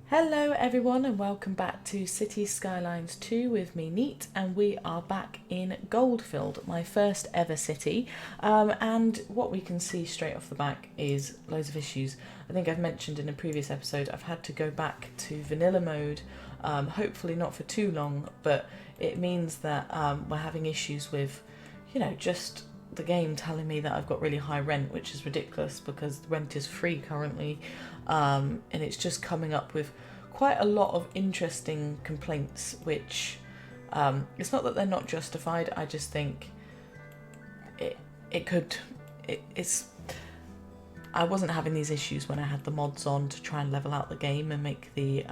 Hello everyone and welcome back to City Skylines 2 with me Neat, and we are back in Goldfield, my first ever city, and what we can see straight off the back is loads of issues. I think I've mentioned in a previous episode I've had to go back to vanilla mode, hopefully not for too long, but it means that we're having issues with, just the game telling me that I've got really high rent, which is ridiculous because the rent is free currently, and it's just coming up with quite a lot of interesting complaints, which it's not that they're not justified. I just think it's I wasn't having these issues when I had the mods on to try and level out the game and make the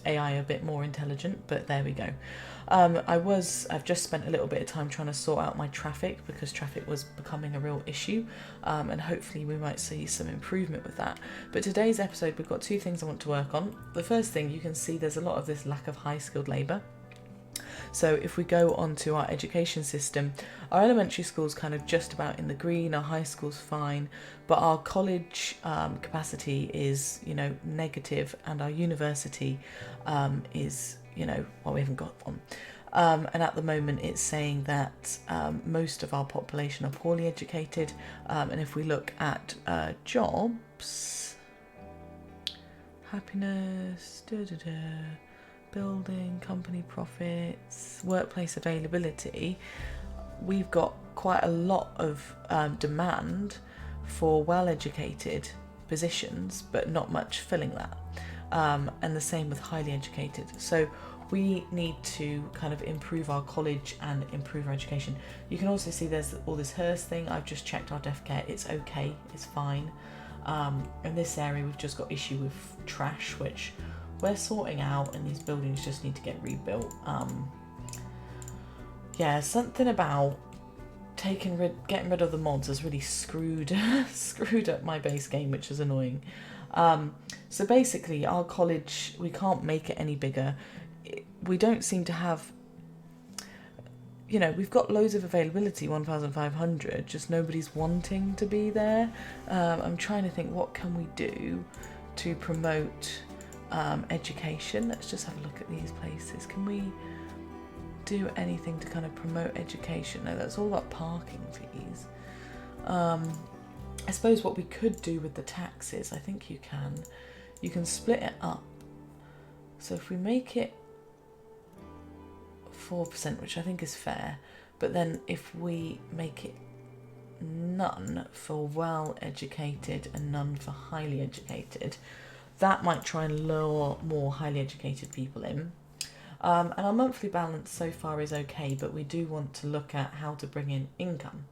AI a bit more intelligent, but there we go. I've just spent a little bit of time trying to sort out my traffic because traffic was becoming a real issue, and hopefully we might see some improvement with that. But today's episode, we've got two things I want to work on. The first thing, you can see there's a lot of this lack of high skilled labour. So if we go on to our education system, our elementary school's kind of just about in the green, our high school's fine, but our college capacity is, negative, and our university is, we haven't got one. And at the moment it's saying that most of our population are poorly educated, and if we look at jobs, happiness, building, company profits, workplace availability, we've got quite a lot of demand for well-educated positions, but not much filling that. And the same with highly educated. So we need to kind of improve our college and improve our education. You can also see there's all this Hearst thing. I've just checked our deaf care. It's okay. It's fine. In this area, we've just got issue with trash, which we're sorting out, and these buildings just need to get rebuilt. Something about getting rid of the mods has really screwed up my base game, which is annoying. So basically, our college, we can't make it any bigger. We don't seem to have, we've got loads of availability, 1,500, just nobody's wanting to be there. I'm trying to think, what can we do to promote education? Let's just have a look at these places. Can we do anything to kind of promote education? No, that's all about parking fees. I suppose what we could do with the taxes, I think you can split it up. So if we make it 4%, which I think is fair, but then if we make it none for well-educated and none for highly educated, that might try and lure more highly educated people in. And our monthly balance so far is okay, but we do want to look at how to bring in income.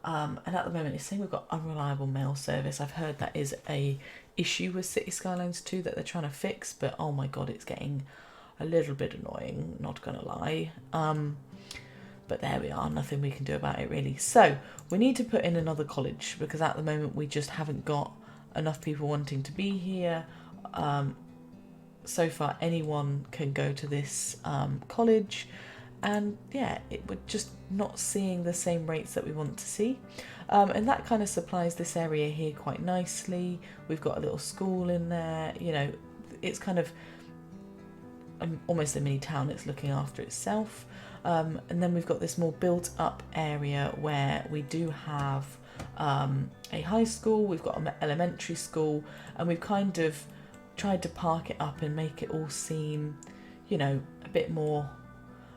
And at the moment it's saying we've got unreliable mail service. I've heard that is a issue with City Skylines 2 that they're trying to fix, but oh my god, it's getting a little bit annoying, not gonna lie. But there we are, nothing we can do about it really. So we need to put in another college, because at the moment we just haven't got enough people wanting to be here. So far anyone can go to this college, and we're just not seeing the same rates that we want to see, and that kind of supplies this area here quite nicely. We've got a little school in there, it's kind of almost a mini town. It's looking after itself, and then we've got this more built up area where we do have a high school, we've got an elementary school, and we've kind of tried to park it up and make it all seem, a bit more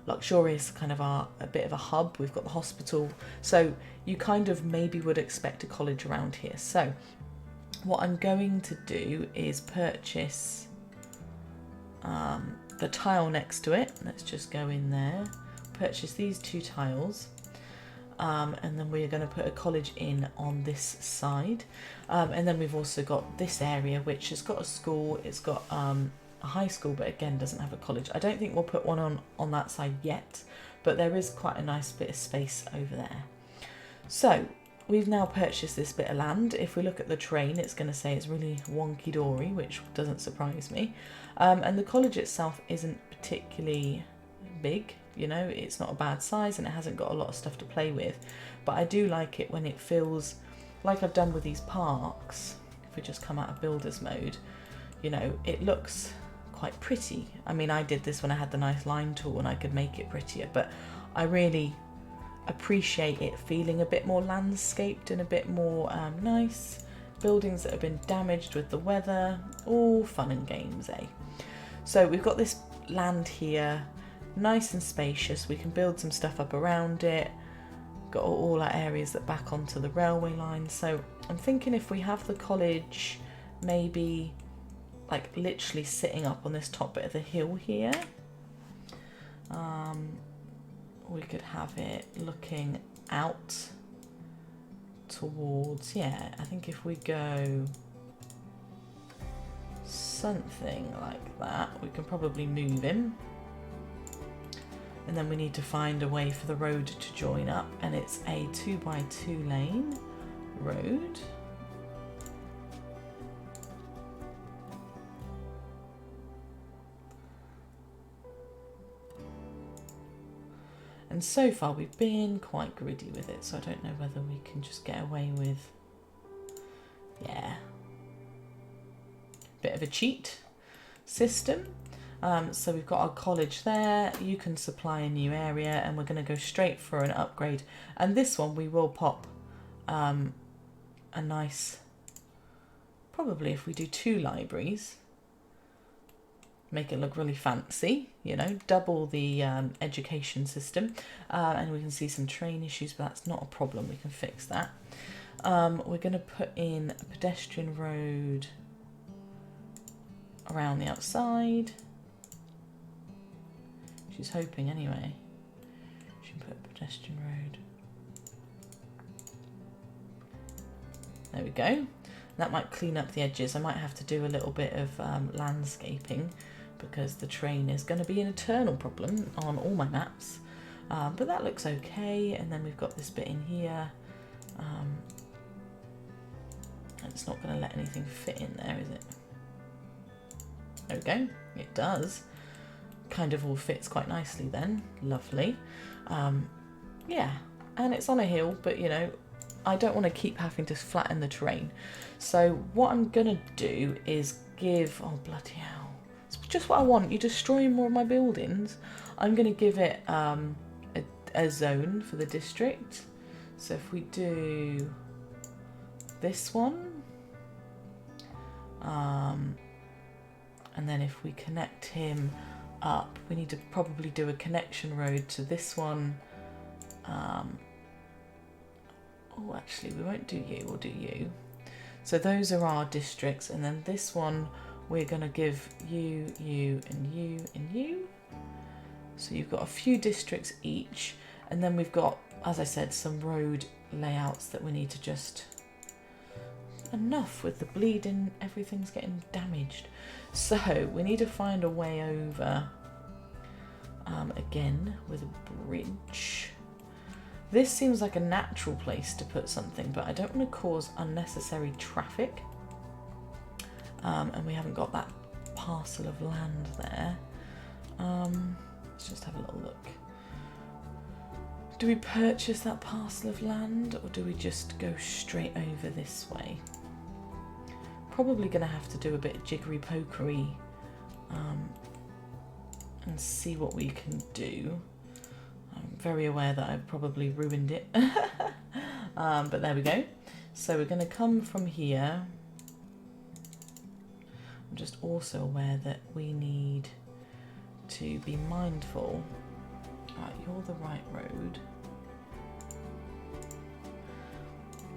luxurious, kind of a bit of a hub. We've got the hospital, so you kind of maybe would expect a college around here. So what I'm going to do is purchase the tile next to it. Let's just go in there, purchase these two tiles, and then we're going to put a college in on this side, and then we've also got this area which has got a school. It's got a high school, but again doesn't have a college. I don't think we'll put one on that side yet, but there is quite a nice bit of space over there. So we've now purchased this bit of land. If we look at the terrain, it's going to say it's really wonky-dory, which doesn't surprise me. And the college itself isn't particularly big, it's not a bad size, and it hasn't got a lot of stuff to play with. But I do like it when it feels like I've done with these parks. If we just come out of builders mode, you know, it looks quite pretty. I mean, I did this when I had the nice line tool and I could make it prettier, but I really appreciate it feeling a bit more landscaped and a bit more nice. Buildings that have been damaged with the weather, all fun and games, eh? So we've got this land here, nice and spacious. We can build some stuff up around it. Got all our areas that back onto the railway line. So I'm thinking if we have the college maybe like literally sitting up on this top bit of the hill here, we could have it looking out towards, yeah, I think if we go something like that, we can probably move him. And then we need to find a way for the road to join up, and it's a 2x2 lane road. And so far we've been quite gritty with it, so I don't know whether we can just get away with, yeah, bit of a cheat system. So we've got our college there. You can supply a new area, and we're going to go straight for an upgrade. And this one we will pop a nice, probably if we do 2 libraries, make it look really fancy, you know, double the education system. And we can see some train issues, but that's not a problem, we can fix that. We're going to put in a pedestrian road around the outside. She's hoping anyway. She can put a pedestrian road. There we go. That might clean up the edges. I might have to do a little bit of landscaping because the train is going to be an eternal problem on all my maps. But that looks okay. And then we've got this bit in here. And it's not going to let anything fit in there, is it? There we go. It does. Kind of all fits quite nicely then. Lovely. Yeah, and it's on a hill, but you know, I don't want to keep having to flatten the terrain. So what I'm gonna do is give, oh bloody hell, it's just what I want. You're destroying more of my buildings. I'm gonna give it a zone for the district. So if we do this one, and then if we connect him up, we need to probably do a connection road to this one. Oh, actually, we won't do you, we'll do you. So those are our districts, and then this one we're going to give you, you, and you, and you. So you've got a few districts each, and then we've got, as I said, some road layouts that we need to just... Enough with the bleeding, everything's getting damaged. So we need to find a way over, again, with a bridge. This seems like a natural place to put something, but I don't want to cause unnecessary traffic. And we haven't got that parcel of land there. Let's just have a little look. Do we purchase that parcel of land, or do we just go straight over this way? Probably going to have to do a bit of jiggery pokery and see what we can do. I'm very aware that I've probably ruined it, but there we go. So we're going to come from here. I'm just also aware that we need to be mindful. Right, you're the right road.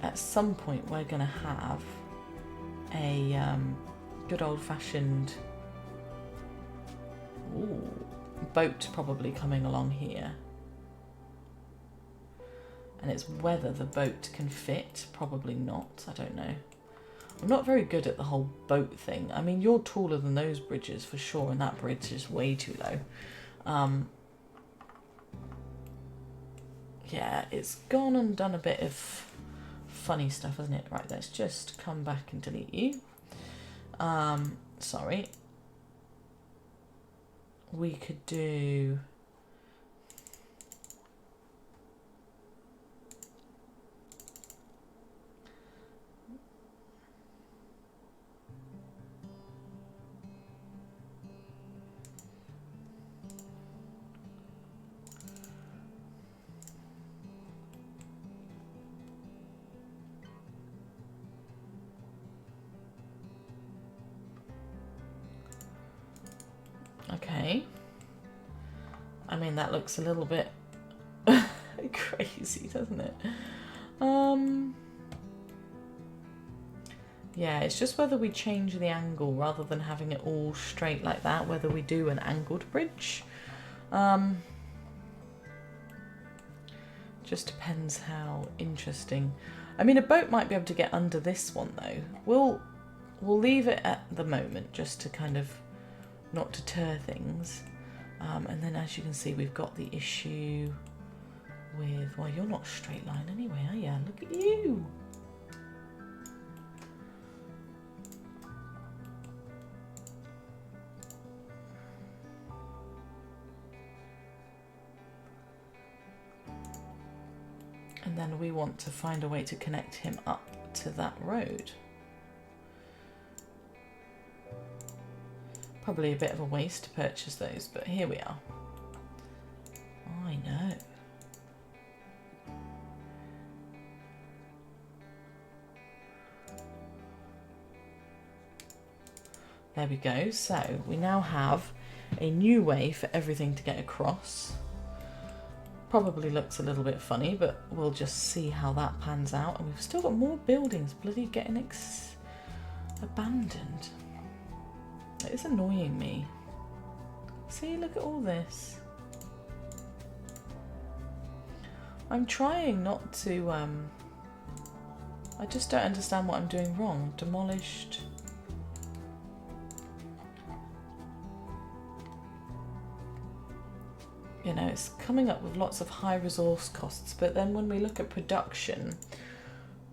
At some point we're going to have a good old-fashioned boat probably coming along here, and it's whether the boat can fit. Probably not, I don't know. I'm not very good at the whole boat thing. I mean, you're taller than those bridges for sure, and that bridge is way too low. Yeah, it's gone and done a bit of funny stuff, hasn't it? Right, let's just come back and delete you. Sorry. We could do... Okay. I mean, that looks a little bit crazy, doesn't it? Yeah, it's just whether we change the angle rather than having it all straight like that, whether we do an angled bridge. Just depends how interesting. I mean, a boat might be able to get under this one though. We'll leave it at the moment just to kind of not deter things. And then as you can see, we've got the issue with, well, you're not straight line anyway, are you? Look at you. And then we want to find a way to connect him up to that road. Probably a bit of a waste to purchase those, but here we are. I know. There we go. So we now have a new way for everything to get across. Probably looks a little bit funny, but we'll just see how that pans out. And we've still got more buildings bloody getting abandoned. It is annoying me. See, look at all this. I'm trying not to, I just don't understand what I'm doing wrong. Demolished. You know, it's coming up with lots of high resource costs, but then when we look at production,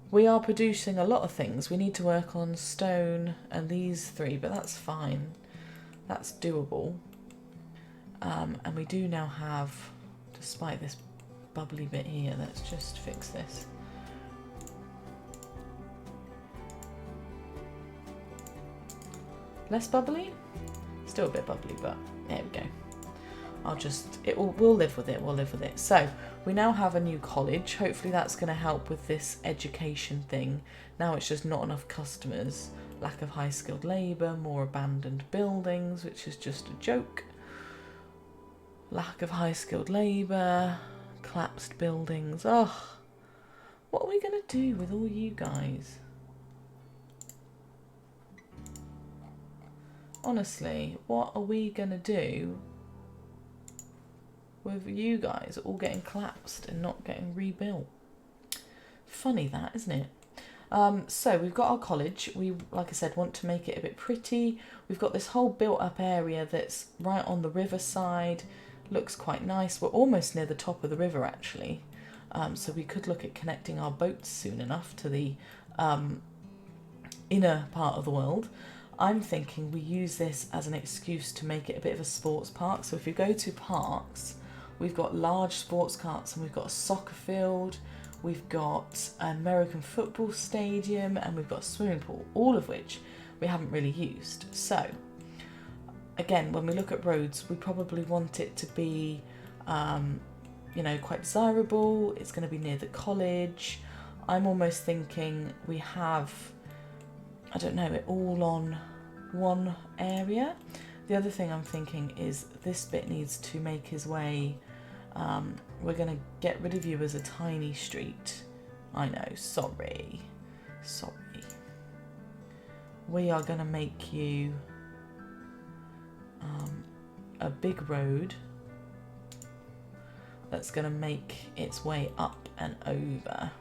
we are producing a lot of things. We need to work on stone and these three, but that's fine. That's doable. And we do now have, despite this bubbly bit here, let's just fix this. Less bubbly? Still a bit bubbly, but there we go. We'll live with it, we'll live with it. So we now have a new college. Hopefully that's going to help with this education thing. Now it's just not enough customers, lack of high skilled labour, more abandoned buildings, which is just a joke. Lack of high skilled labour, collapsed buildings. Oh, what are we going to do with all you guys? Honestly, what are we going to do with you guys all getting collapsed and not getting rebuilt? Funny that, isn't it? So we've got our college. We, like I said, want to make it a bit pretty. We've got this whole built up area that's right on the riverside. Looks quite nice. We're almost near the top of the river actually. So we could look at connecting our boats soon enough to the inner part of the world. I'm thinking we use this as an excuse to make it a bit of a sports park. So if you go to parks, we've got large sports carts and we've got a soccer field, we've got an American football stadium, and we've got a swimming pool, all of which we haven't really used. So again, when we look at roads, we probably want it to be, you know, quite desirable. It's going to be near the college. I'm almost thinking we have, I don't know, it all on one area. The other thing I'm thinking is this bit needs to make his way. We're going to get rid of you as a tiny street. I know, sorry. We are going to make you a big road that's going to make its way up and over.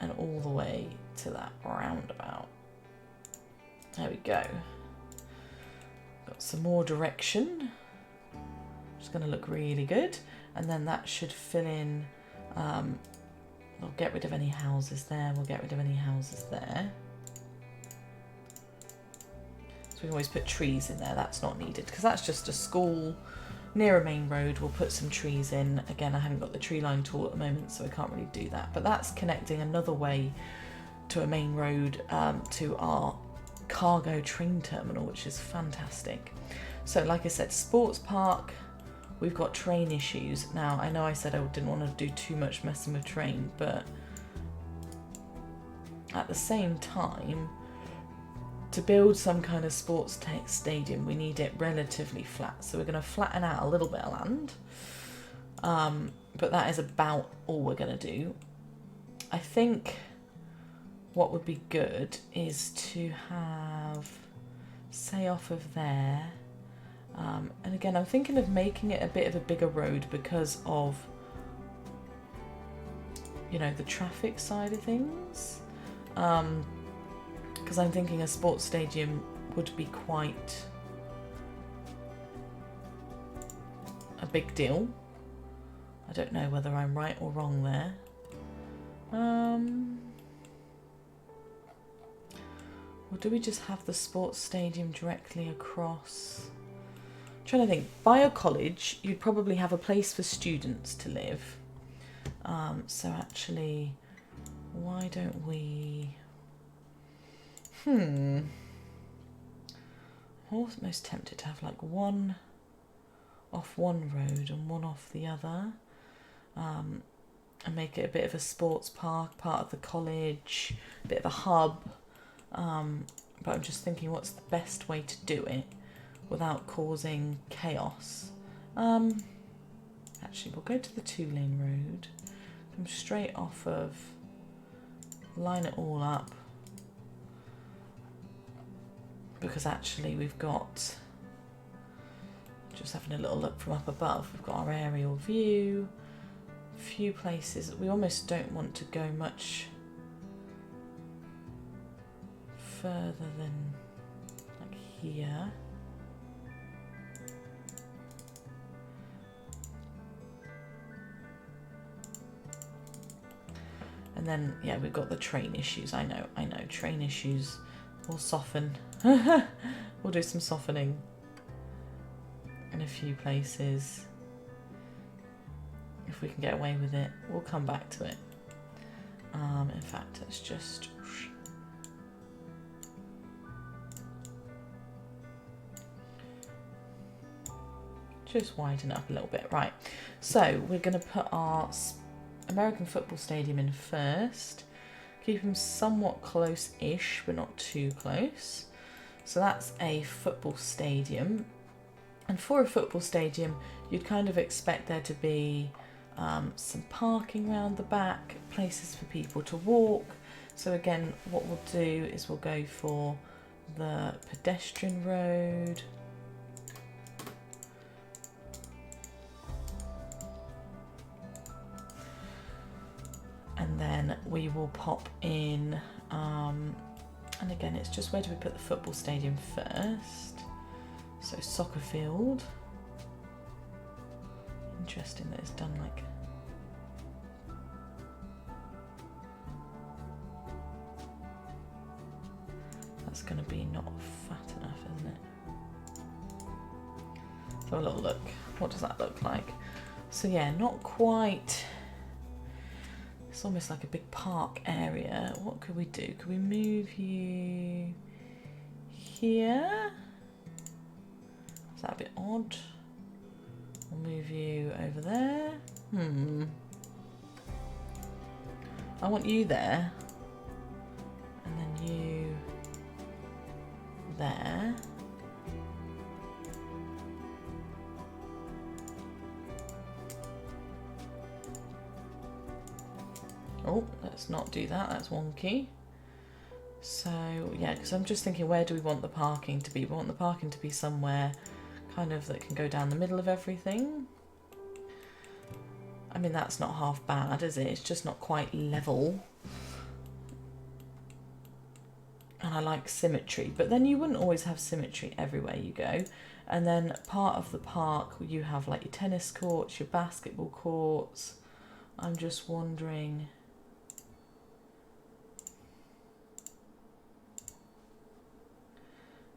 And all the way to that roundabout. There we go. Got some more direction. It's going to look really good. And then that should fill in. We'll get rid of any houses there. We'll get rid of any houses there. So we can always put trees in there. That's not needed because that's just a school near a main road. We'll put some trees in. Again, I haven't got the tree line tool at the moment, so I can't really do that. But that's connecting another way to a main road to our cargo train terminal, which is fantastic. So like I said, sports park. we've got train issues. Now, I know I said I didn't want to do too much messing with train, but at the same time, to build some kind of sports stadium, we need it relatively flat. So we're going to flatten out a little bit of land. But that is about all we're going to do. I think what would be good is to have, say, off of there. And again, I'm thinking of making it a bit of a bigger road because of, you know, the traffic side of things. Because I'm thinking a sports stadium would be quite a big deal. I don't know whether I'm right or wrong there. Or do we just have the sports stadium directly across? I'm trying to think. By a college, you'd probably have a place for students to live. So actually, why don't we... I'm almost tempted to have like one off one road and one off the other. And make it a bit of a sports park, part of the college, a bit of a hub. But I'm just thinking what's the best way to do it without causing chaos. Actually, we'll go to the 2-lane road, come straight off of, line it all up, because actually we've got, just having a little look from up above, we've got our aerial view, a few places. We almost don't want to go much further than like here. And then, yeah, we've got the train issues. I know, train issues. We'll soften. We'll do some softening in a few places. If we can get away with it, we'll come back to it. In fact, let's just... widen up a little bit. Right, so we're going to put our American football stadium in first. Keep them somewhat close-ish, but not too close. So that's a football stadium. And for a football stadium, you'd kind of expect there to be some parking around the back, places for people to walk. So again, what we'll do is we'll go for the pedestrian road. And then we will pop in, and again, it's just where do we put the football stadium first? So soccer field. Interesting that it's done like... That's going to be not fat enough, isn't it? So a little look. What does that look like? So yeah, not quite... It's almost like a big park area. What could we do? Could we move you here? Is that a bit odd? We'll move you over there. I want you there. And then you there. Oh, let's not do that, that's wonky. So, yeah, because I'm just thinking, where do we want the parking to be? We want the parking to be somewhere kind of that can go down the middle of everything. I mean, that's not half bad, is it? It's just not quite level. And I like symmetry, but then you wouldn't always have symmetry everywhere you go. And then part of the park, you have like your tennis courts, your basketball courts. I'm just wondering...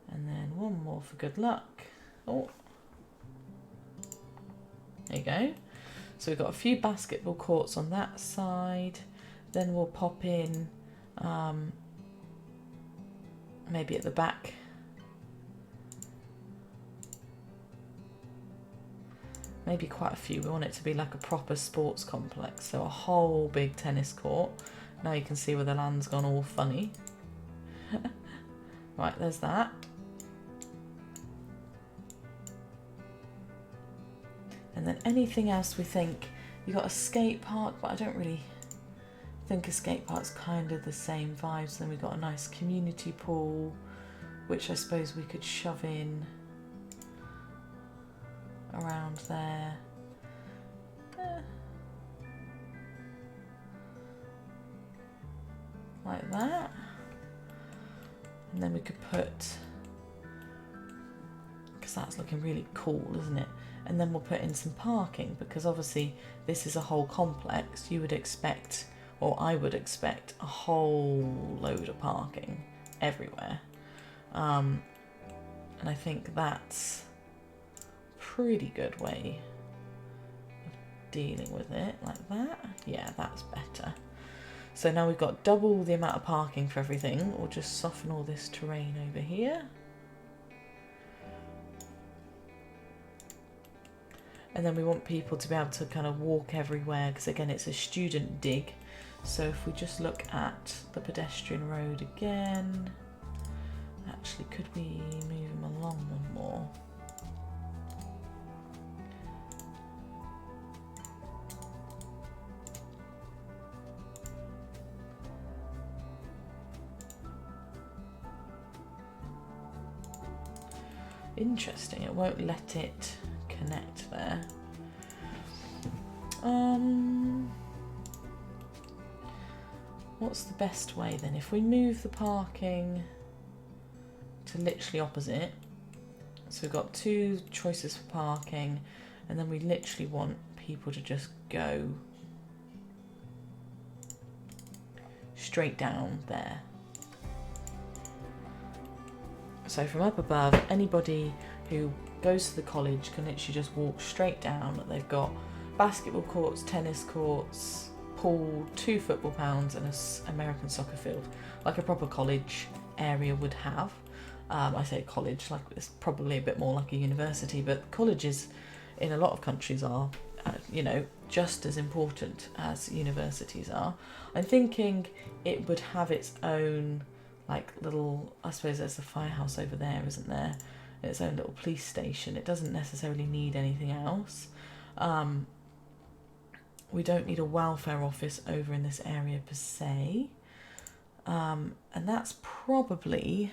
And then one more for good luck. Oh, there you go. So we've got a few basketball courts on that side. Then we'll pop in maybe at the back. maybe quite a few. We want it to be like a proper sports complex. So a whole big tennis court. Now you can see where the land's gone all funny. Right, there's that. And then anything else we think, you got a skate park, but I don't really think a skate park's kind of the same vibes. Then we've got a nice community pool, which I suppose we could shove in around there. Like that. And then we could put, because that's looking really cool, isn't it? And then we'll put in some parking, because obviously this is a whole complex. You would expect, or I would expect, a whole load of parking everywhere. And I think that's a pretty good way of dealing with it, like that. Yeah, that's better. So now we've got double the amount of parking for everything. We'll just soften all this terrain over here. And then we want people to be able to kind of walk everywhere, because again, it's a student dig. So if we just look at the pedestrian road again, actually, could we move them along one more? Interesting, it won't let it connect there. What's the best way then? If we move the parking to literally opposite, so we've got two choices for parking, and then we literally want people to just go straight down there. So from up above, anybody who goes to the college can literally just walk straight down. They've got basketball courts, tennis courts, pool, 2 football pounds, and an American soccer field, like a proper college area would have. I say college, like it's probably a bit more like a university, but colleges in a lot of countries are, you know, just as important as universities are. I'm thinking it would have its own, like, little, I suppose there's a firehouse over there, isn't there? Its own little police station. It doesn't necessarily need anything else. We don't need a welfare office over in this area per se. And that's probably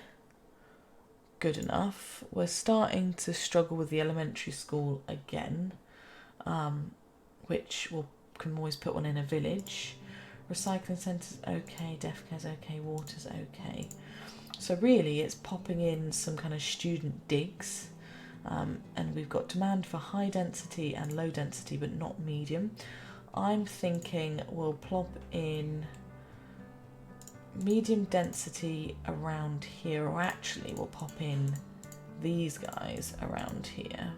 good enough. We're starting to struggle with the elementary school again, which can always put one in a village. Recycling centres okay, deaf care's okay, water's okay. So really it's popping in some kind of student digs, and we've got demand for high density and low density but not medium. I'm thinking we'll plop in medium density around here, or actually we'll pop in these guys around here,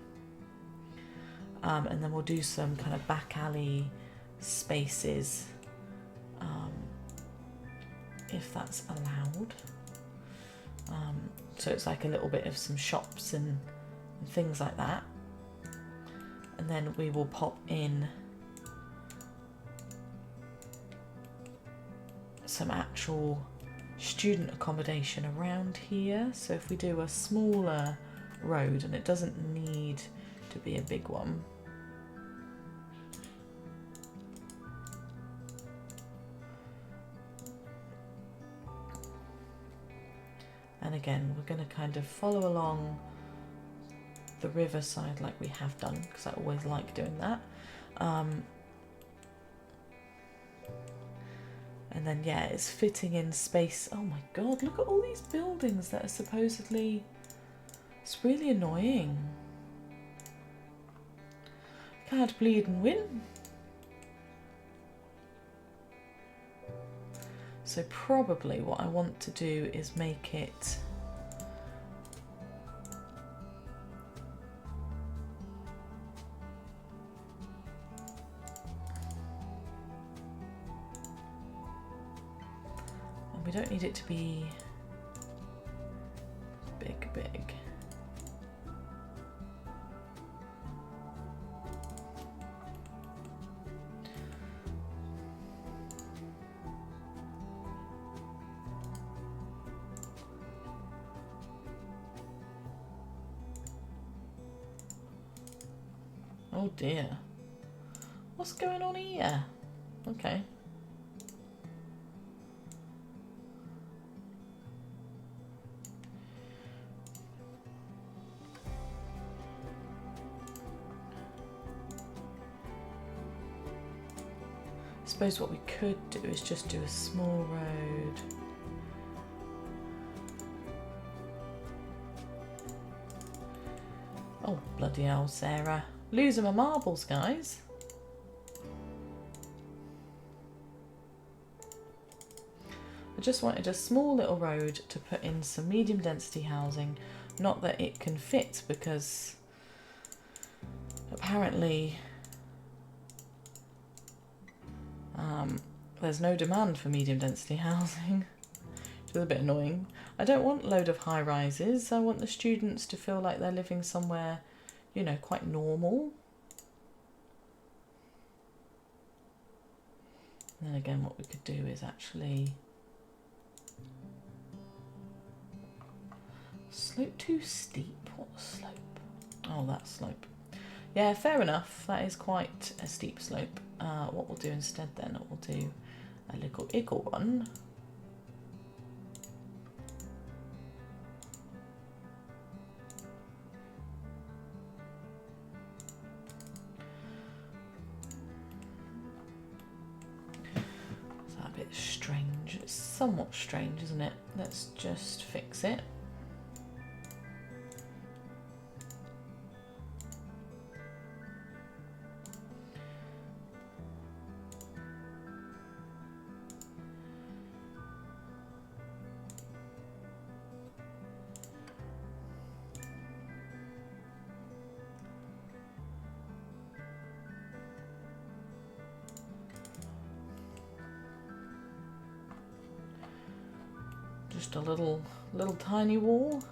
and then we'll do some kind of back alley spaces, if that's allowed. So it's like a little bit of some shops and things like that, and then we will pop in some actual student accommodation around here. So if we do a smaller road, and it doesn't need to be a big one, and again we're going to kind of follow along the riverside like we have done, because I always like doing that. And then, yeah, it's fitting in space. Oh my god, look at all these buildings that are supposedly... It's really annoying. Can't bleed and win. So probably what I want to do is make it... We don't need it to be big. Oh dear. What's going on here? Okay. I suppose what we could do is just do a small road. Oh, bloody hell, Sarah. Losing my marbles, guys. I just wanted a small little road to put in some medium density housing. Not that it can fit, because apparently there's no demand for medium density housing, which is a bit annoying. I don't want a load of high rises. I want the students to feel like they're living somewhere, you know, quite normal. And then again, what we could do is actually slope too steep. What slope? Oh, that slope. Yeah, fair enough. That is quite a steep slope. What we'll do instead then, we'll do a little iggle one. Is that a bit strange? It's somewhat strange, isn't it? Let's just fix it. Just a little tiny wall.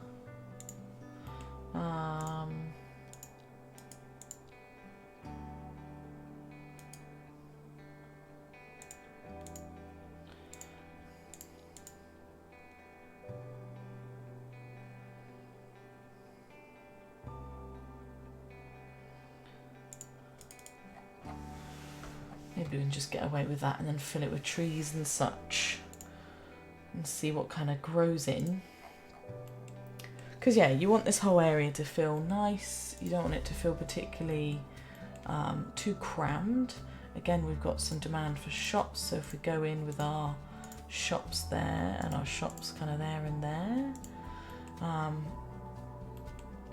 Maybe we can just get away with that and then fill it with trees and such. And see what kind of grows in. Because yeah, you want this whole area to feel nice. You don't want it to feel particularly too crammed. Again, we've got some demand for shops, so if we go in with our shops there and our shops kind of there and there,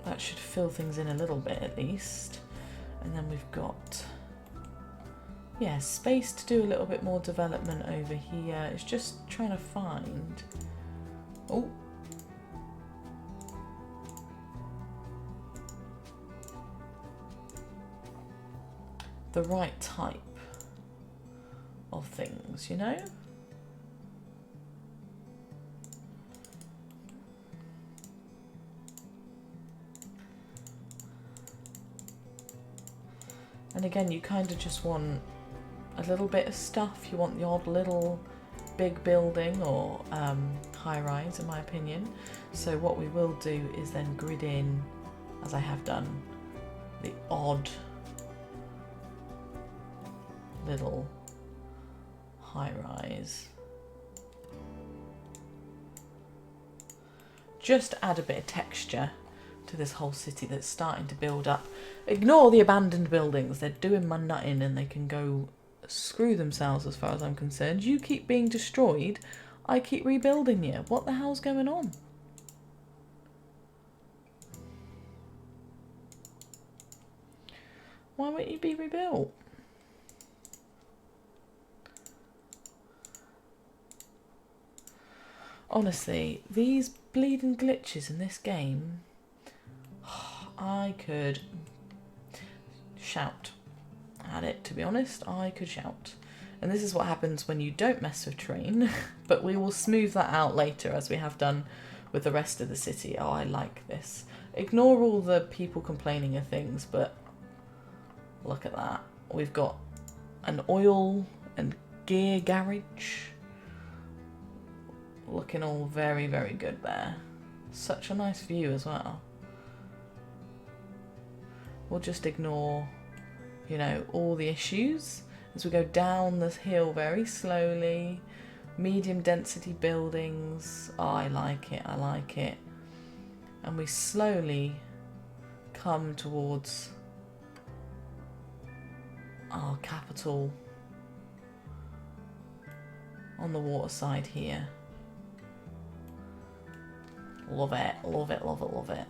that should fill things in a little bit at least. And then we've got, yeah, space to do a little bit more development over here. It's just trying to find, oh, the right type of things, you know? And again, you kind of just want a little bit of stuff. You want the odd little big building or high rise, in my opinion. So what we will do is then grid in, as I have done, the odd little high rise. Just to add a bit of texture to this whole city that's starting to build up. Ignore the abandoned buildings. They're doing my nutting and they can go screw themselves as far as I'm concerned. You keep being destroyed, I keep rebuilding you. What the hell's going on? Why won't you be rebuilt? Honestly, these bleeding glitches in this game, I could shout at it, to be honest. I could shout. And this is what happens when you don't mess with train, but we will smooth that out later as we have done with the rest of the city. Oh, I like this. Ignore all the people complaining of things, but look at that. We've got an oil and gear garage. Looking all very, very good there. Such a nice view as well. We'll just ignore you know, all the issues as we go down this hill very slowly. Medium density buildings. Oh, I like it, I like it. And we slowly come towards our capital on the water side here. Love it, love it, love it, love it.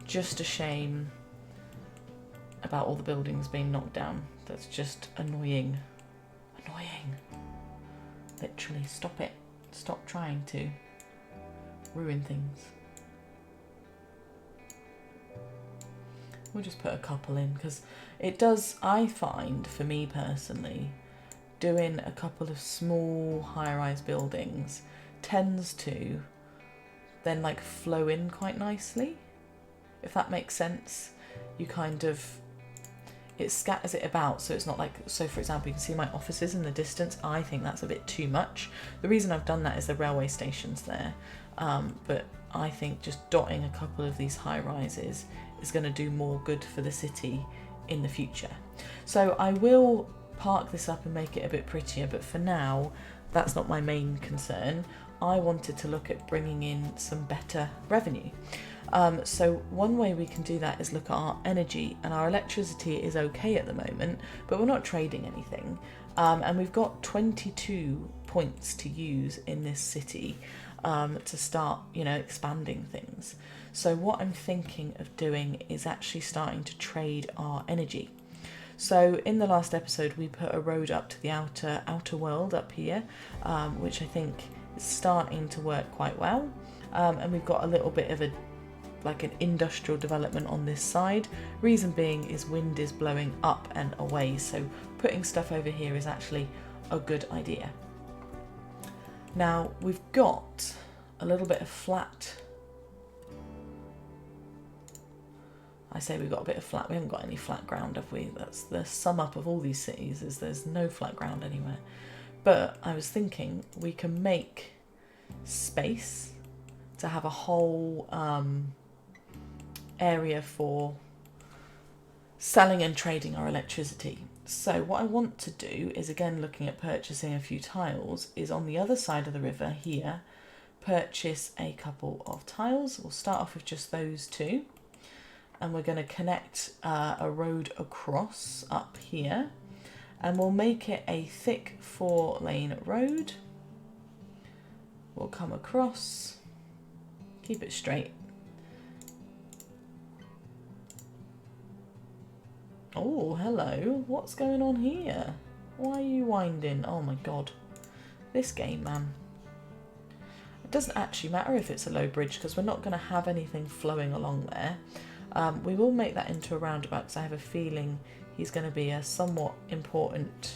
Just a shame about all the buildings being knocked down. That's just annoying. Annoying. Literally, stop it. Stop trying to ruin things. We'll just put a couple in because it does, I find, for me personally, doing a couple of small high-rise buildings tends to then like flow in quite nicely, if that makes sense. You kind of, it scatters it about, so it's not like, so for example, you can see my offices in the distance. I think that's a bit too much. The reason I've done that is the railway station's there, but I think just dotting a couple of these high rises is going to do more good for the city in the future. So I will park this up and make it a bit prettier, but for now, that's not my main concern. I wanted to look at bringing in some better revenue. So one way we can do that is look at our energy, and our electricity is okay at the moment, but we're not trading anything. And we've got 22 points to use in this city to start, you know, expanding things. So what I'm thinking of doing is actually starting to trade our energy. So in the last episode, we put a road up to the outer world up here, which I think is starting to work quite well. And we've got a little bit of like an industrial development on this side. Reason being is wind is blowing up and away, so putting stuff over here is actually a good idea. Now we've got a little bit of flat. I say we've got a bit of flat. We haven't got any flat ground, have we? That's the sum up of all these cities, is there's no flat ground anywhere. But I was thinking we can make space to have a whole area for selling and trading our electricity. So what I want to do is, again, looking at purchasing a few tiles, is on the other side of the river here, purchase a couple of tiles. We'll start off with just those two. And we're going to connect a road across up here. And we'll make it a thick 4-lane road. We'll come across, keep it straight. Oh, hello. What's going on here? Why are you winding? Oh my god. This game, man. It doesn't actually matter if it's a low bridge because we're not going to have anything flowing along there. We will make that into a roundabout because I have a feeling he's going to be a somewhat important,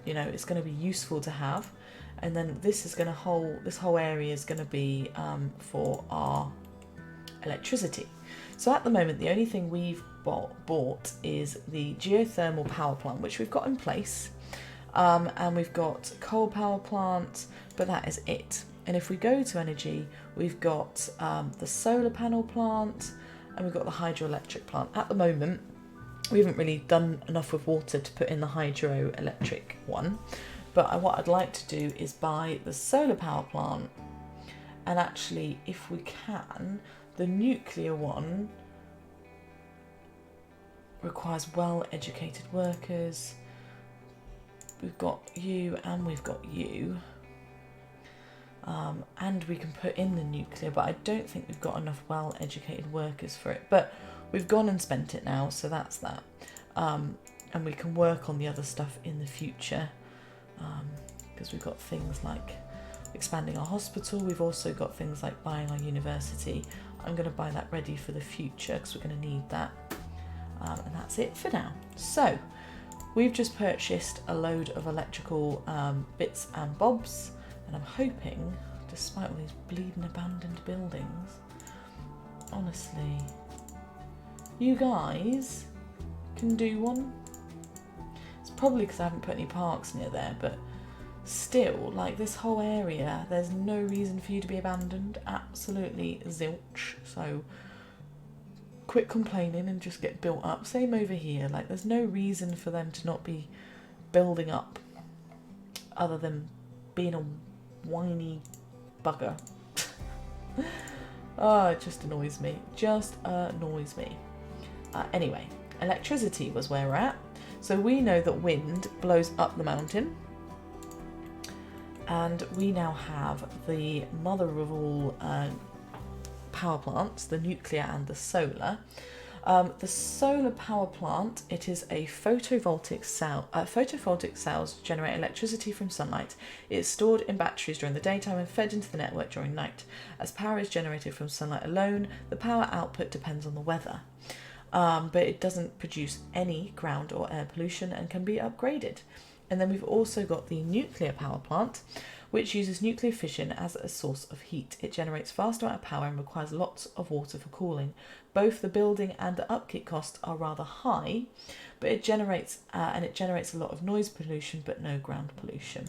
you know, it's going to be useful to have. And then this is going to this whole area is going to be for our electricity. So at the moment, the only thing we've bought is the geothermal power plant, which we've got in place. And we've got a coal power plant, but that is it. And if we go to energy, we've got the solar panel plant and we've got the hydroelectric plant. At the moment, we haven't really done enough with water to put in the hydroelectric one. But what I'd like to do is buy the solar power plant. And actually, if we can, the nuclear one requires well-educated workers. We've got you and we've got you. And we can put in the nuclear, but I don't think we've got enough well-educated workers for it. But we've gone and spent it now, so that's that. And we can work on the other stuff in the future, because we've got things like expanding our hospital. We've also got things like buying our university. I'm going to buy that ready for the future because we're going to need that. And that's it for now. So we've just purchased a load of electrical bits and bobs. And I'm hoping, despite all these bleeding abandoned buildings, honestly, you guys can do one. It's probably because I haven't put any parks near there, but still, like this whole area, there's no reason for you to be abandoned. Absolutely zilch. So quit complaining and just get built up. Same over here. Like, there's no reason for them to not be building up other than being a whiny bugger. Oh, it just annoys me. Just annoys me. Anyway, electricity was where we're at. So we know that wind blows up the mountain. And we now have the mother of all power plants, the nuclear and the solar. The solar power plant, it is a photovoltaic cell. Photovoltaic cells generate electricity from sunlight. It is stored in batteries during the daytime and fed into the network during night. As power is generated from sunlight alone, the power output depends on the weather. But it doesn't produce any ground or air pollution and can be upgraded. And then we've also got the nuclear power plant, which uses nuclear fission as a source of heat. It generates vast amount of power and requires lots of water for cooling. Both the building and the upkeep costs are rather high, but it generates a lot of noise pollution, but no ground pollution.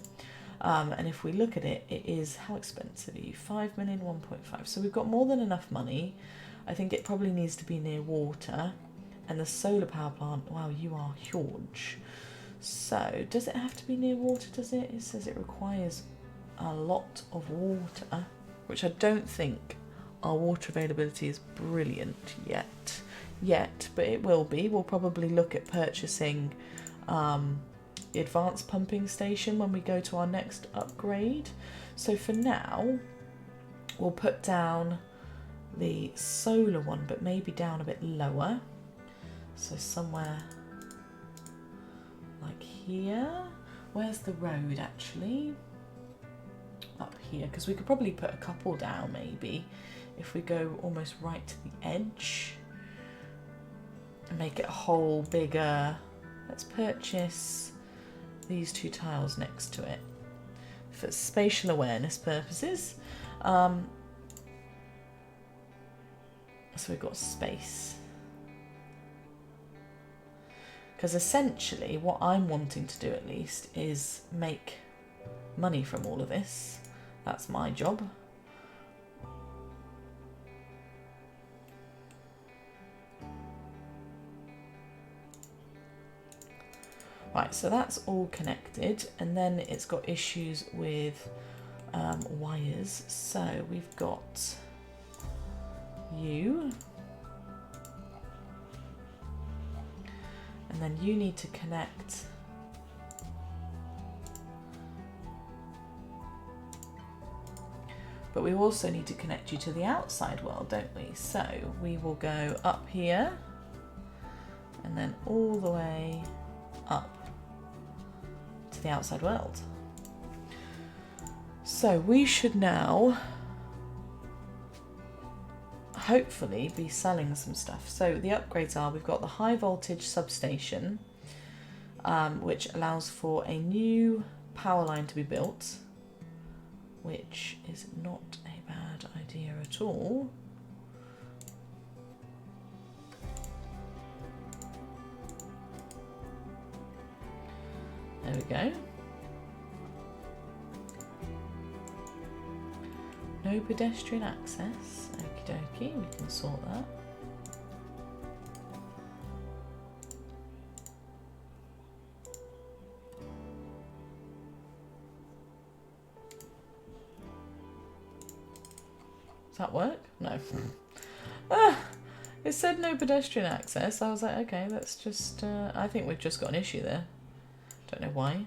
And if we look at it, it is, how expensive are you? 5 million, 1.5. So we've got more than enough money. I think it probably needs to be near water. And the solar power plant, wow, you are huge. So does it have to be near water, does it? It says it requires a lot of water, which I don't think our water availability is brilliant yet, but it will be. We'll probably look at purchasing the advanced pumping station when we go to our next upgrade. So for now, we'll put down the solar one, but maybe down a bit lower. So somewhere like here. Where's the road actually? Up here, because we could probably put a couple down maybe if we go almost right to the edge and make it a whole bigger. Let's purchase these 2 tiles next to it for spatial awareness purposes. So we've got space. Because essentially what I'm wanting to do at least is make money from all of this. That's my job. Right, so that's all connected, and then it's got issues with wires. So we've got you. And then you need to connect but we also need to connect you to the outside world, don't we? So we will go up here and then all the way up to the outside world. So we should now hopefully be selling some stuff. So the upgrades are, we've got the high voltage substation, which allows for a new power line to be built, which is not a bad idea at all. There we go. No pedestrian access. Okie dokie, we can sort that. Does that work? No. It said no pedestrian access. I was like, okay, let's just... I think we've just got an issue there. Don't know why.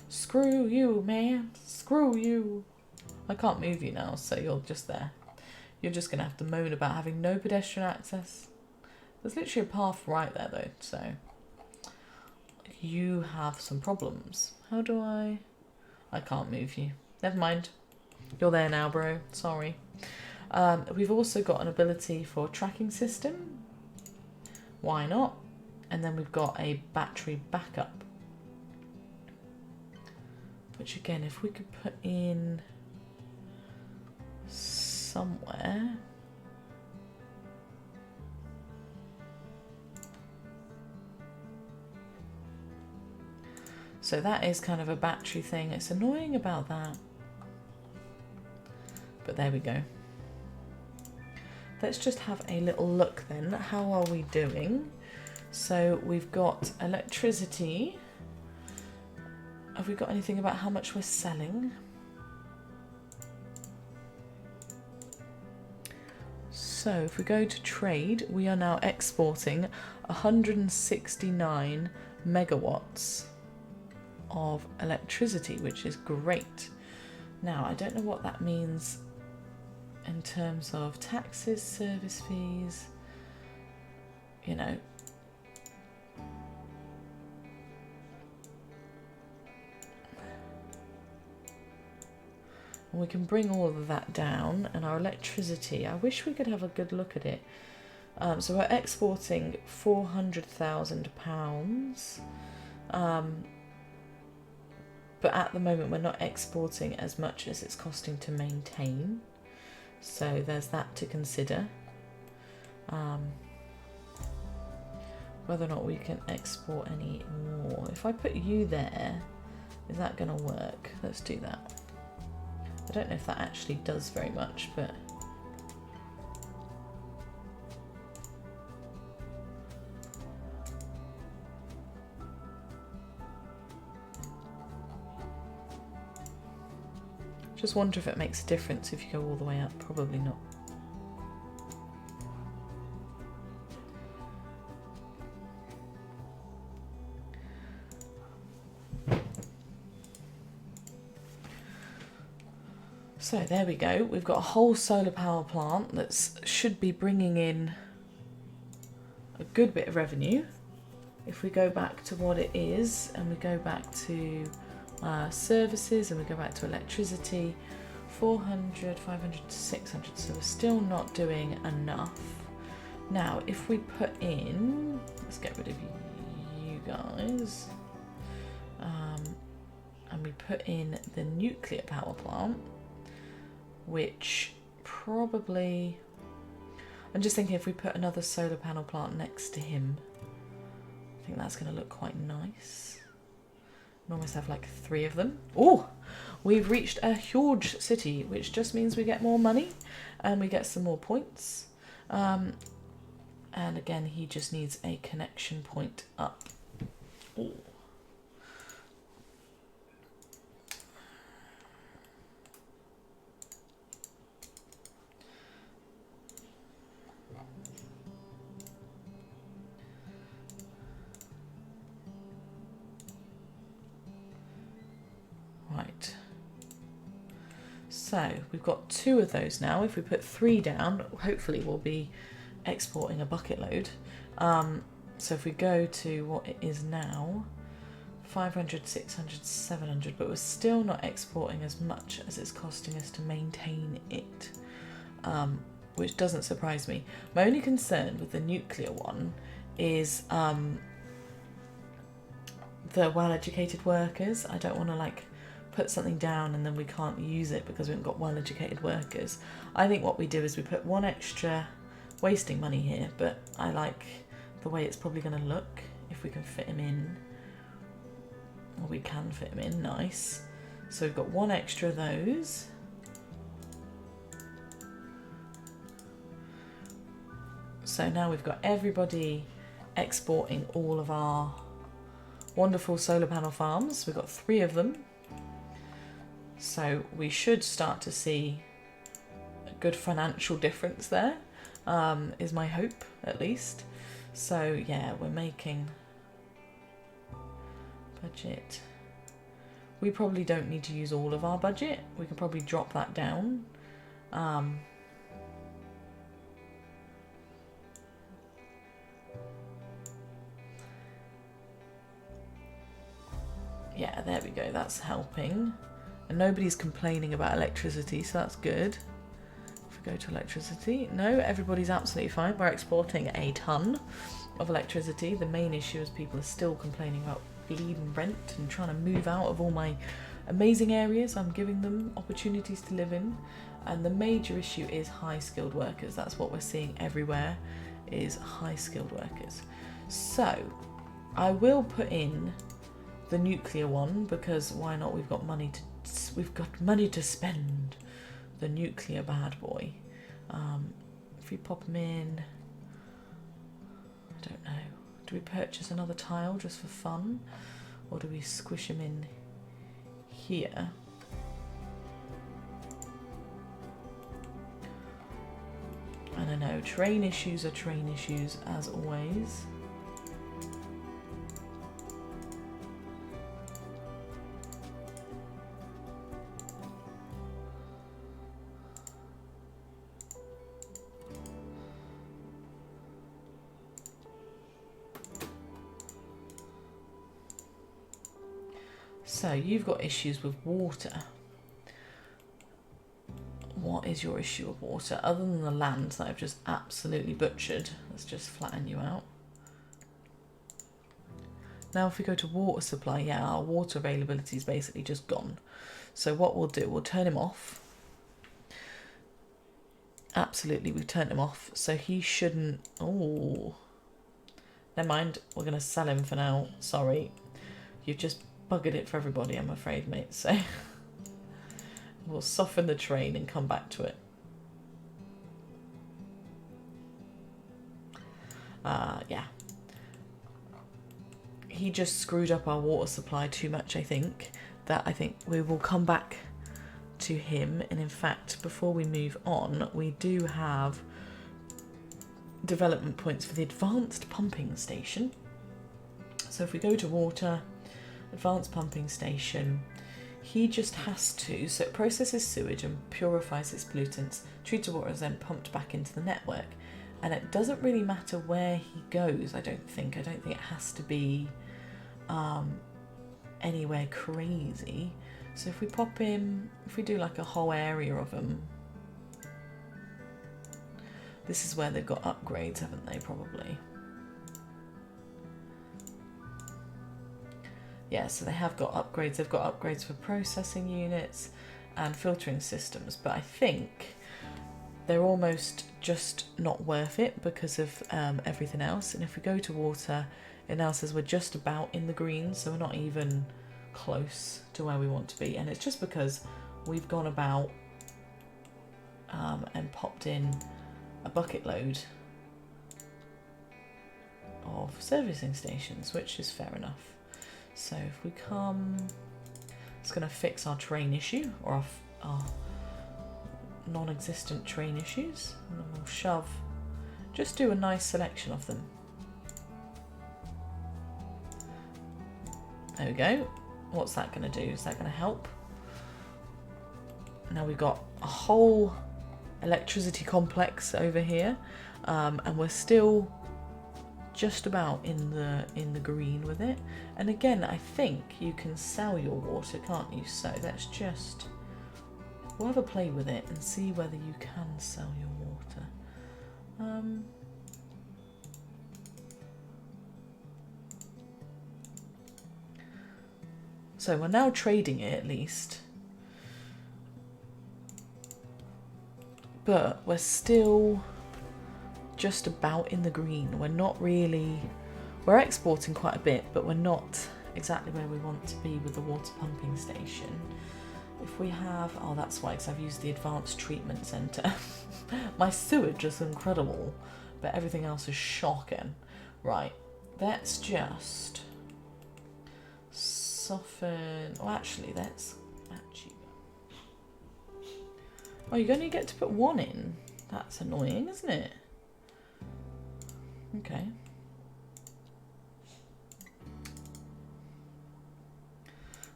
Screw you, man. Screw you. I can't move you now, so you're just there. You're just going to have to moan about having no pedestrian access. There's literally a path right there, though, so... You have some problems. How do I... I can't move you. Never mind. You're there now, bro. Sorry. We've also got an ability for tracking system. Why not? And then we've got a battery backup. Which again, if we could put in somewhere. So that is kind of a battery thing. It's annoying about that. But there we go. let's just have a little look then. How are we doing? So we've got electricity. Have we got anything about how much we're selling? So if we go to trade, we are now exporting 169 megawatts of electricity, which is great. Now, I don't know what that means in terms of taxes, service fees, you know. And we can bring all of that down, and our electricity, I wish we could have a good look at it. So we're exporting £400,000, but at the moment we're not exporting as much as it's costing to maintain. So there's that to consider. Whether or not we can export any more. If I put you there, is that going to work? Let's do that. I don't know if that actually does very much, but just wonder if it makes a difference if you go all the way up. Probably not. So there we go. We've got a whole solar power plant that should be bringing in a good bit of revenue. If we go back to what it is, and we go back to services, and we go back to electricity, 400, 500, 600, so we're still not doing enough. Now, if we put in, let's get rid of you guys, and we put in the nuclear power plant, which probably, I'm just thinking if we put another solar panel plant next to him, I think that's going to look quite nice. We almost have like 3 of them. Oh, we've reached a huge city, which just means we get more money and we get some more points. And again, he just needs a connection point up. Ooh. Right, so we've got 2 of those now. If we put 3 down, hopefully we'll be exporting a bucket load. So if we go to what it is now, 500, 600, 700, but we're still not exporting as much as it's costing us to maintain it, which doesn't surprise me. My only concern with the nuclear one is the well-educated workers. I don't want to like put something down and then we can't use it because we haven't got well-educated workers. I think what we do is we put 1 extra, wasting money here, but I like the way it's probably going to look if we can fit him in. Well, we can fit him in, nice. So we've got 1 extra of those. So now we've got everybody exporting all of our wonderful solar panel farms. We've got 3 of them. So we should start to see a good financial difference there, is my hope at least. So yeah, we're making budget. We probably don't need to use all of our budget. We can probably drop that down. Yeah, there we go, that's helping. And nobody's complaining about electricity, so that's good. If we go to electricity, no, everybody's absolutely fine. We're exporting a ton of electricity. The main issue is people are still complaining about bleeding rent and trying to move out of all my amazing areas I'm giving them opportunities to live in. And the major issue is high skilled workers. That's what we're seeing everywhere, is high skilled workers. So I will put in the nuclear one because why not? We've got money to spend. The nuclear bad boy. if we pop them in, I don't know, do we purchase another tile just for fun, or do we squish them in here? I don't know, train issues are train issues as always. So you've got issues with water. What is your issue with water? Other than the land that I've just absolutely butchered. Let's just flatten you out. Now if we go to water supply, yeah, our water availability is basically just gone. So what we'll do, we'll turn him off. Absolutely, we've turned him off. So he shouldn't... Oh, never mind. We're going to sell him for now. Sorry. You've just buggered it for everybody, I'm afraid, mate. So we'll soften the train and come back to it. Yeah. He just screwed up our water supply too much, I think. I think we will come back to him. And in fact, before we move on, we do have development points for the advanced pumping station. So if we go to water, advanced pumping station, he just has to, so it processes sewage and purifies its pollutants. Treated water is then pumped back into the network, and it doesn't really matter where he goes. I don't think it has to be anywhere crazy. So if we pop him, if we do like a whole area of them, this is where they've got upgrades, haven't they? Probably. Yeah, so they have got upgrades. They've got upgrades for processing units and filtering systems, but I think they're almost just not worth it because of everything else. And if we go to water, it now says we're just about in the green, so we're not even close to where we want to be. And it's just because we've gone about and popped in a bucket load of servicing stations, which is fair enough. So if we come, it's going to fix our train issue, or our non-existent train issues, and then we'll shove, just do a nice selection of them. There we go. What's that going to do? Is that going to help? Now we've got a whole electricity complex over here, and we're still just about in the green with it. And again, I think you can sell your water, can't you? So let's just, we'll have a play with it and see whether you can sell your water. So we're now trading it at least, but we're still just about in the green. We're not really, we're exporting quite a bit, but we're not exactly where we want to be with the water pumping station. If we have, oh that's why, because I've used the advanced treatment centre. My sewage is incredible, but everything else is shocking. Right, let's just soften, oh actually let's match you. Oh, you're going to get to put one in? That's annoying, isn't it? Okay.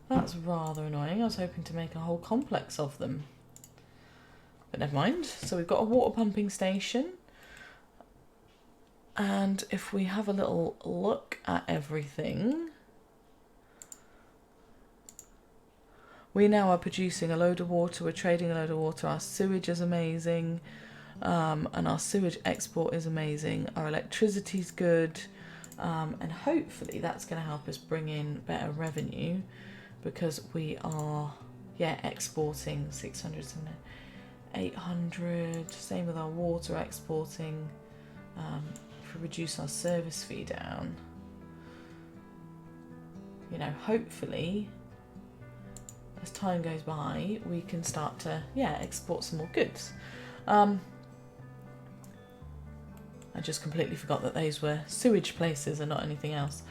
That's rather annoying. I was hoping to make a whole complex of them. But never mind. So we've got a water pumping station. And if we have a little look at everything, we now are producing a load of water. We're trading a load of water. Our sewage is amazing. And our sewage export is amazing. Our electricity's good, and hopefully that's going to help us bring in better revenue, because we are, yeah, exporting 600 and 800. Same with our water exporting. If we reduce our service fee down, you know, hopefully as time goes by we can start to, yeah, export some more goods. I just completely forgot that those were sewage places and not anything else.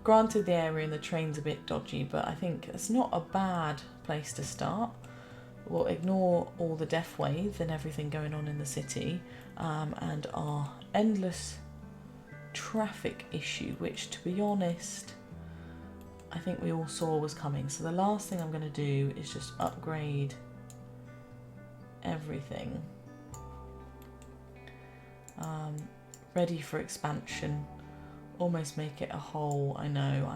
Granted, the area and the train's a bit dodgy, but I think it's not a bad place to start. We'll ignore all the death wave and everything going on in the city, and our endless traffic issue, which, to be honest, I think we all saw was coming. So the last thing I'm going to do is just upgrade everything. Ready for expansion. Almost make it a whole. I know.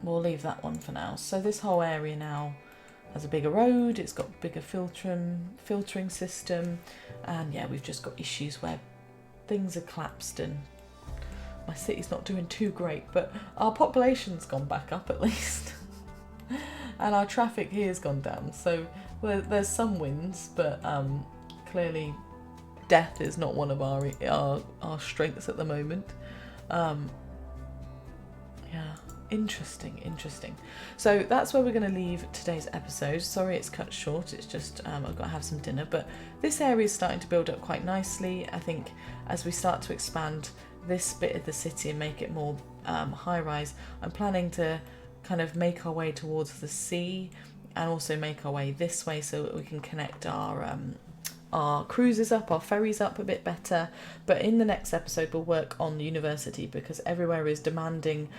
We'll leave that one for now. So this whole area now has a bigger road, it's got a bigger filtering system, and yeah, we've just got issues where things are collapsed and my city's not doing too great, but our population's gone back up at least. And our traffic here's gone down, so there's some wins, but clearly death is not one of our strengths at the moment. Yeah. Interesting. So that's where we're going to leave today's episode. Sorry it's cut short, it's just I've got to have some dinner, but this area is starting to build up quite nicely. I think as we start to expand this bit of the city and make it more high rise, I'm planning to kind of make our way towards the sea and also make our way this way so that we can connect our cruises up, our ferries up a bit better. But in the next episode we'll work on the university, because everywhere is demanding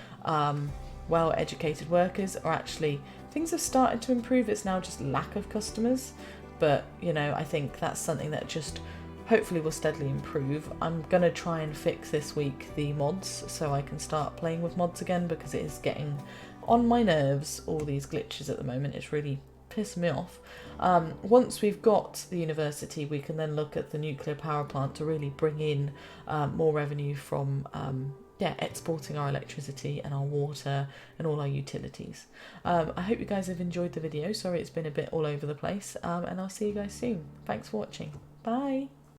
well-educated workers, or actually things have started to improve. It's now just lack of customers, but you know, I think that's something that just hopefully will steadily improve. I'm gonna try and fix this week the mods so I can start playing with mods again, because it is getting on my nerves, all these glitches at the moment. It's really pissed me off. Once we've got the university, we can then look at the nuclear power plant to really bring in more revenue from exporting our electricity and our water and all our utilities. I hope you guys have enjoyed the video. Sorry it's been a bit all over the place, and I'll see you guys soon. Thanks for watching. Bye.